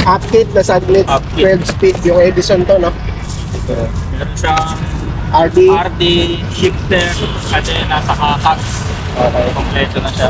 Upkit na saglit, 12 speed yung Edison to, no? Meron siyang RD shifter at then nasa kakak. Okay. Kompleto na siya.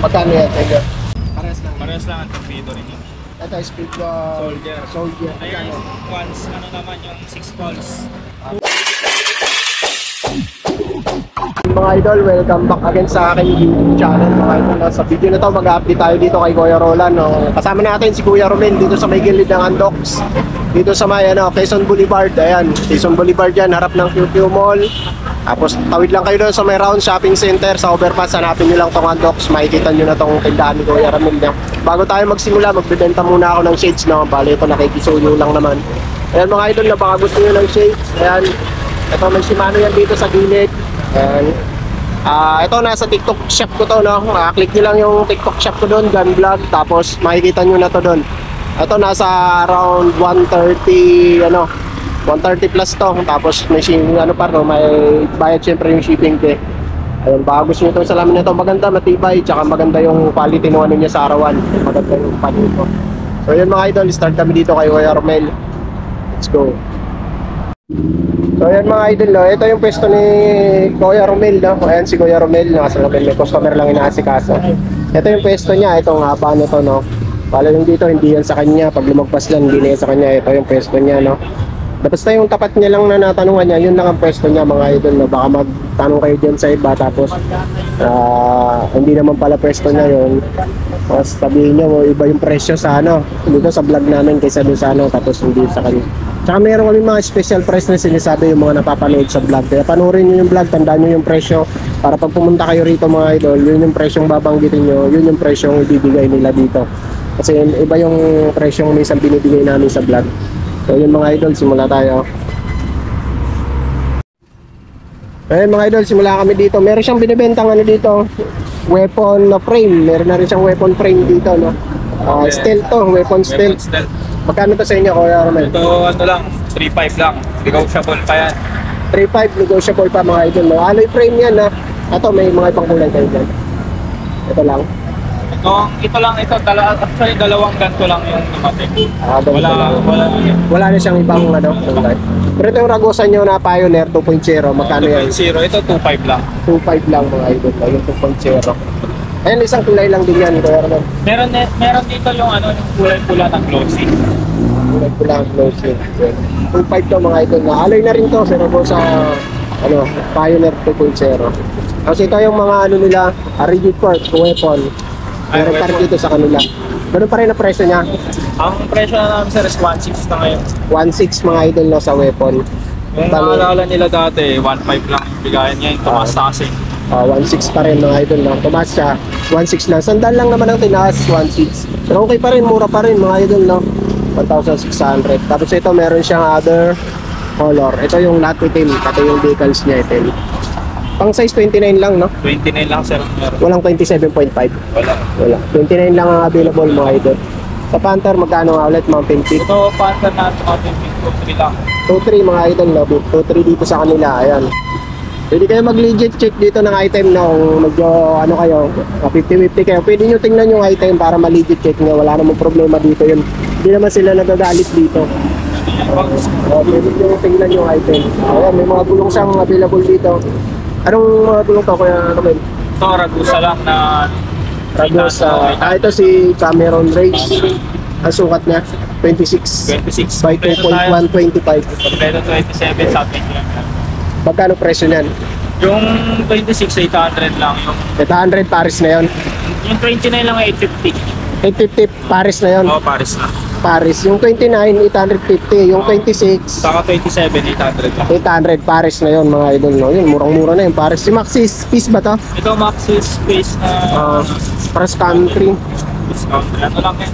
Magkano yan sa inyo? Parehas lang ang torpedo rin yun. Ito, speed Soldier. Ayan, Magkano? once ano naman yung 6 pulse. Mga idol, welcome back again sa aking YouTube channel. Mga idol, sa video na to mag-update tayo dito kay Kuya Roland, no? Kasama natin si Kuya Romel dito sa may gilid ng Andox, dito sa may Quezon Boulevard. Ayan, Quezon Boulevard yan, harap ng QQ Mall. Tapos tawid lang kayo doon sa may Round Shopping Center sa overpass, hanapin nyo lang tong Andox, makikita nyo na tong tindahan ni Kuya Romel. Bago tayo magsimula, magbebenta muna ako ng shades, no? Bali ito, nakikisuyo lang naman. Ayan mga idol, na baka gusto nyo ng shades. Ayan, ito may Shimano yan dito sa gilid. Ayan. Ito nasa TikTok shop ko to, no? Click nyo lang yung TikTok shop ko doon, Gun Vlog, tapos makikita nyo na to doon. Ito nasa around 130 130 plus to. Tapos may may bayad syempre yung shipping fee. Ayun, baka gusto nyo itong salamin na to, maganda, matibay, tsaka maganda yung quality ng ano niya sa arawan. Maganda yung panito. So yun mga idol, start kami dito kay Kuya Romel. Let's go. So ayan mga idol, no? Ito yung pwesto ni Kuya Romel, no? Ayan si Kuya Romel, nakasalapin, may customer lang inaasikaso. Ito yung pwesto niya, itong haba na to, no? Pala yung dito, hindi yan sa kanya. Pag lumagpas lang, hindi na yan sa kanya. Ito yung pwesto niya, no? Basta yung tapat niya lang na natanungan niya, yun lang ang pwesto niya mga idol, no? Baka magtanong kayo dyan sa iba, tapos hindi naman pala pwesto niya yun. Tapos sabihin niyo, iba yung presyo sa dito sa vlog namin kaysa doon sa tapos hindi sa kanya. Tsaka meron kami mga special price na sinasabi yung mga napapanood sa vlog. Kaya panoorin nyo yung vlog, tandaan nyo yung presyo. Para pag pumunta kayo rito mga idol, yun yung presyong babanggitin nyo, yun yung presyong ibibigay nila dito. Kasi iba yung presyong minsan binibigay namin sa vlog. So yun mga idol, simula tayo. Ayun mga idol, simula kami dito. Meron siyang binibentang dito, weapon frame. Meron na rin siyang weapon frame dito, no? Stealth to, weapon stealth. Magkano to sa inyo, Kuya Romel? Ito lang, 3.5 lang. Negotiable pa yan. 3.5 negotiable pa mga idol, no? Alloy frame yan, ha? Ito, may mga ibang kulay kayo dyan. Ito lang. Ito lang, actually dalawang ganito lang yung dumating. Wala na siyang ibang kulay. Pero ito yung Ragusa nyo na Pioneer 2.0, magkano yan? 2.0, ito 2.5 lang. 2.5 lang mga idol, yung 2.0. Ayan, isang kulay lang din yan, Kuya Romel. Meron dito yung yung kulay pula ng glossy. Kulay pula ng glossy. 2.5 to mga idol na. Alloy na rin to, sa Ragusa Pioneer 2.0. Kasi ito yung mga nila, rigid fork, weapon. Meron pa rin dito sa kanila. Ganun pa rin ang presyo niya. Ang presyo na namin sir is 1.6 na ngayon. 1.6 mga idol sa weapon. Kung naalala nila dati, 1.5 lang yung bigayan ngayon. Tumaas na kasi. 1.6 pa rin mga idol, no? Tumaas siya, 1.6 lang. Sandal lang naman ang tinaas, 1.6. Pero okay pa rin, mura pa rin mga idol, no? 1,600. Tapos ito, meron siyang other color. Ito yung lahat itim, pati yung decals niya itim. Pang size 29 lang, no? 29 lang sir. Walang 27.5. Wala. 29 lang ang available mga idol. Sa Panther, magkano nga ulit, Mountain Peak? Ito, Panther na Mountain Peak, 2.3 lang. 2.3 mga idol, no? 2.3 dito sa kanila, ayan. Pwede kayo mag-legit check dito ng item na kung kayo, 50-50 kayo. Pwede nyo tingnan yung item para ma-legit check nyo. Wala namang problema dito yun. Hindi naman sila nagagalit dito. Pwede nyo tingnan yung item. Ayan, may mga gulong siyang available dito. Anong mga gulong to, Kuya Romel? Ito, Ragusa lang na... Ragusa. Ito si Cameron Race. Ang sukat niya, 26 by 2.125. Kompleto 27 sa atin lang. Magkano presyo niyan? Yung 26, 800 lang. Yung 800 Paris na yon. Yung 29 lang, 850. 850 Paris na yon. Oo, Paris na. Paris. Yung 29, 850. Yung 26, Saka 27, 800 lang. 800 Paris na yon mga idol, no? Yun, murang-mura na yung Paris. Si Maxis, piece ba to? Ito, Maxis Space na... Cross country. Discount. Ano lang yan?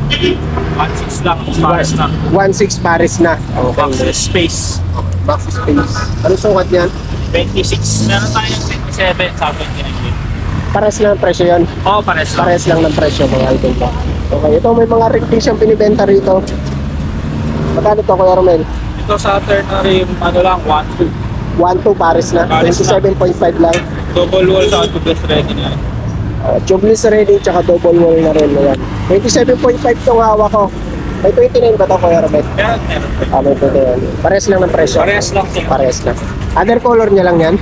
1.6 lang, Paris na. 1.6 Paris na. Okay. Maxis Space. Maxis Space. Anong sukat niyan? 26. Meron tayo ng 27 sa 29. Pares lang ang presyo yan. Oo, pares lang. Pares lang ng presyo mga idol ba. Okay, ito may mga rig siyang binibenta rito. Magkano to, Kuya Romel? Ito sa ternary, lang, 1.2. 1.2 Paris na. Pares na. 27.5 lang. Double wall sa tubeless ready na yan. Tubeless ready tsaka double wall na rin. Ayan. 27.5 tong hawak ko. May 29 ba ito, Kuya Romel? Meron. May 29. Pares lang ng presyo? Parehas lang sila. Pares lang. Other color niya lang yan?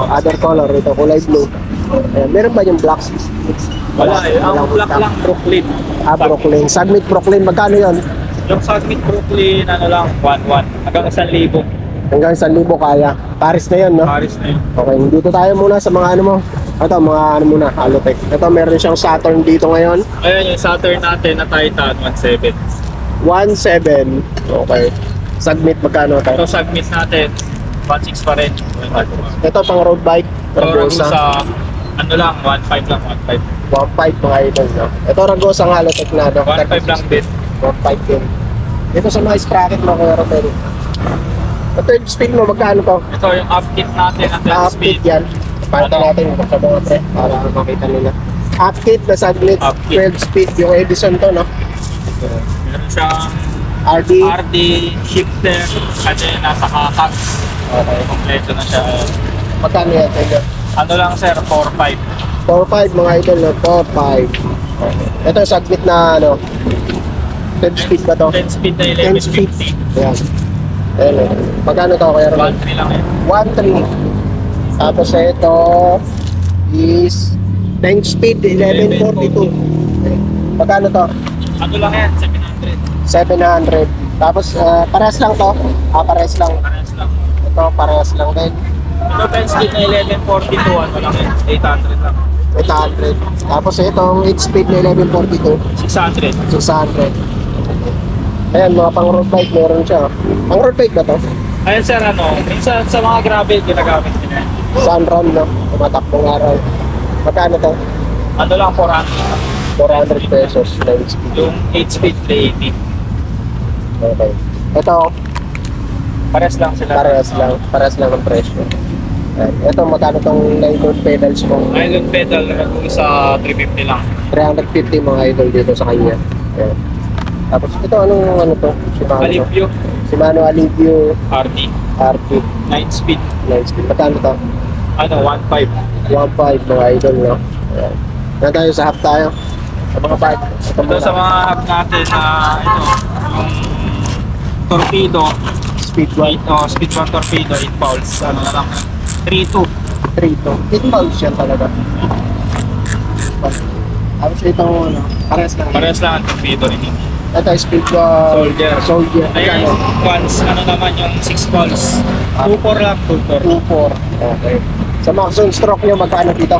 Other color, ito kulay blue. Ayan, meron ba yung black? Wala eh. Ang black lang, Brooklyn. Brooklyn. Sagmit Brooklyn, magkano yun? Yung Sagmit Brooklyn, ano lang, 1,100. Hanggang 1,000. Hanggang 1,000 kaya. Paris na yun, no? Paris na yun. Okay, dito tayo muna sa mga ano mo. Ito, mga ano muna, Alotech. Ito, meron siyang Saturn dito ngayon. Ayun, yung Saturn natin na Titan, 1,700. 1,700. Okay. Sagmit, magkano ito? Ito Sagmit natin, 1,600 pa rin. Ito, pang road bike. Ragusa, Ragosa. ano lang, 1,500 lang, 1,500. 1,500 mga idol, no? Ito, Ragosa ang Alotech na, no? 1,500 lang din. 1,500 din. Dito sa mga sprocket mo, Kuya Romel. Ito, third speed mo, magkano to? Ito yung upkit natin na 10 Upkit speed. yan. Pakita natin yung sa mga pre, para makita nila. Upkit na saglit, Upkit. 12 speed. Yung Edison to, no? Meron siyang RD. RD, shifter, kasi nasa kakak. Okay. Kompleto na siya. Magkano yan? Ito? Ano lang sir, 4,500. 4,500 mga idol, no? 4,500. Okay. Ito saglit na, ano? 12 speed ba to? 10 speed na 10 speed. 1150. Ayan. Ayan, eh. Magkano to, Kuya Romel? 1,300 lang yan. 1,300. Tapos ito is 10 speed, 1142. Okay. Magkano to? Ano lang yan, 700. 700. Tapos parehas lang to? Parehas lang. Parehas lang. Ito parehas lang din. Ito 10 speed na 1142, ano lang yan, 800 lang. 800. Tapos itong 8 speed na 1142, 600. 600. Ayan, mga pang road bike meron siya. Pang road bike ba to? Ayun sir, ano, minsan sa mga gravel ginagamit nila. Sunrun, no? Tumatakbong araw. Magkano to? Ano lang, 400. 400 pesos, 9 speed. Yung 8 speed, 380. Okay. Ito, Parehas lang sila. parehas lang ang presyo. Ayan. Ito, magkano tong nylon pedals mo? Nylon pedal na sa 350 lang. 350 mga idol dito sa kanya. Ayan. Tapos ito, anong ano to? Shimano. Alipio, Shimano Alivio RD, RT 9 speed. 9 speed. Magkano to? Ano, 1.5. 1.5 mga idol, no? Ayan. Yan tayo sa half tayo. Sa mga bike. Ito sa mga hub natin na yung torpedo, speed 1, speed 1 torpedo, 8 pounds, ano na lang, 3.2. 3 to. 8 pounds yan talaga. Tapos itong ano, parehas lang. Parehas lang ang torpedo rin. Ito speed Soldier. Soldier. Ayun, Magkano? once, ano naman yung 6 pounds. 2.4 lang, 2.4. 2.4. Okay. Sa maximum stroke nyo, magkano dito?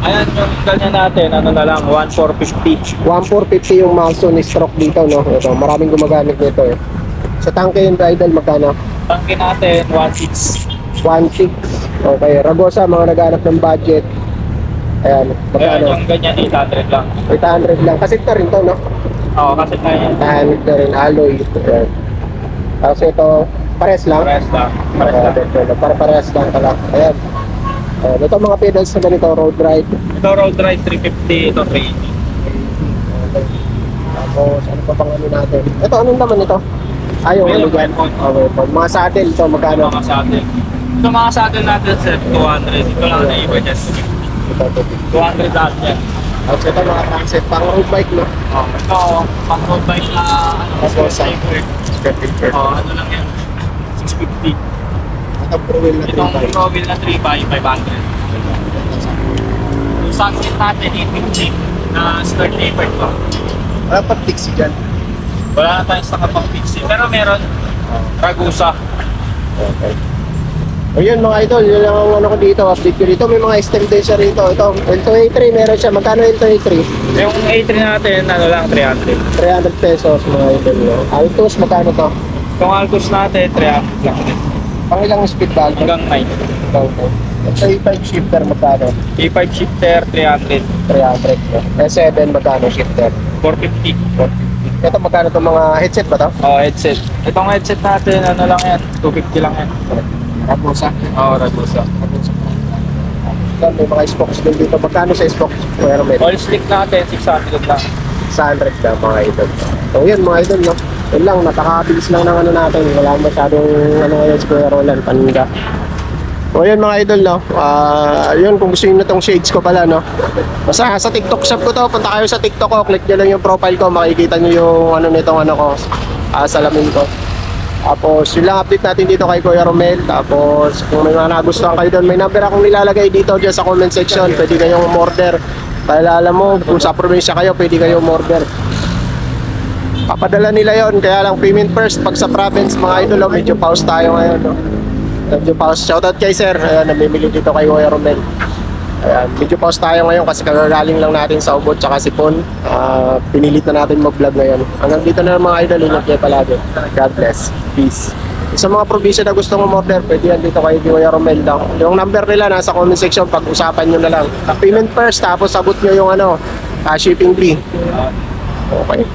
Ayan, yung ganyan natin, ano na lang, 1.450. 1,450 yung maximum stroke dito, no? Ito, maraming gumagamit nito eh. Sa tanke yung idol, magkano? Tangke natin, 1.6. 1,600. Okay. Ragosa, mga naghanap ng budget. Ayan, Ayan, magkano? yung ganyan, 800 lang. 800 lang. Kasi ito rin to, no? Oo, kasi tayo, Tahanit na rin, alloy. Ayan. Tapos ito, pares lang. parehas lang. Parehas lang. Parehas lang pala. Ayan. Ito mga pedals na ganito, road ride. Ito road ride 350, ito 380. Okay. Tapos, ano pa pang ano natin? Ito, anong naman ito? Ayaw, ano Wheel dyan? point. Okay, pag mga saddle, ito magkano? Mga saddle. Ito mga saddle natin, sir, 200. Ito lang na iba dyan. Ito, 200 lahat yan. Tapos ito mga transit, pang road bike, no? Ito, pang road bike na, ano, Tapos, scooter. Ano lang yan, 650. Ito, pro wheel na Itong 3 pro wheel na 3x, 500. Yung sunset natin, 850 na skirt tapered pa. Wala pang fixie dyan. Wala na tayong stock pang fixie. Pero meron, Ragusa. Okay. O yun mga idol, yun lang ang ano ko dito, update ko dito. May mga stem din siya rito. Ito, L2A3 meron siya. Magkano L2A3? Yung A3 natin, ano lang, 300. 300 pesos mga idol. No? Altos, magkano to? Itong Altos natin, 300 lang din. Pang ilang speed ba? Hanggang 9. Okay. Ito A5 shifter, magkano? A5 shifter, 300. 300. No? S7, magkano shifter? 450. 450. Ito, magkano itong mga headset ba to? Oh, headset. Itong headset natin, ano lang yan, 250 lang yan. Ragusa. Oh, Ragusa. Yan, may mga spokes din dito. Magkano sa spokes? Kuya Romel? All slick natin, 600 lang. 600 na mga idol. So yan mga idol, no? Yun lang, napakabilis lang ng ano natin. Wala masyadong ano ngayon si Kuya Roland, paninda. O yun mga idol, no? Yun, kung gusto nyo na tong shades ko pala, no? Basta sa TikTok shop ko to, punta kayo sa TikTok ko, click nyo lang yung profile ko, makikita nyo yung ano nitong ano ko, salamin ko. Tapos yun lang update natin dito kay Kuya Romel. Tapos kung may mga nagustuhan kayo doon, may number akong nilalagay dito dyan sa comment section, pwede kayong umorder. Dahil alam mo, kung sa probinsya kayo, pwede kayong umorder. Papadala nila yon, kaya lang payment first. Pag sa province, mga idol, medyo pause tayo ngayon, no? Medyo pause. Shoutout kay sir, ayan, namimili dito kay Kuya Romel. Ayan, medyo pause tayo ngayon kasi kagagaling lang natin sa Ubod tsaka Sipon. Pinilit na natin mag-vlog ngayon. Hanggang dito na lang mga idol, ingat kayo palagi. God bless. Peace. Sa mga probinsya na gusto mong order, pwede yan dito kay Kuya Romel lang. Yung number nila nasa comment section, pag-usapan nyo na lang. Payment first, tapos sabot nyo yung ano, shipping fee. Okay.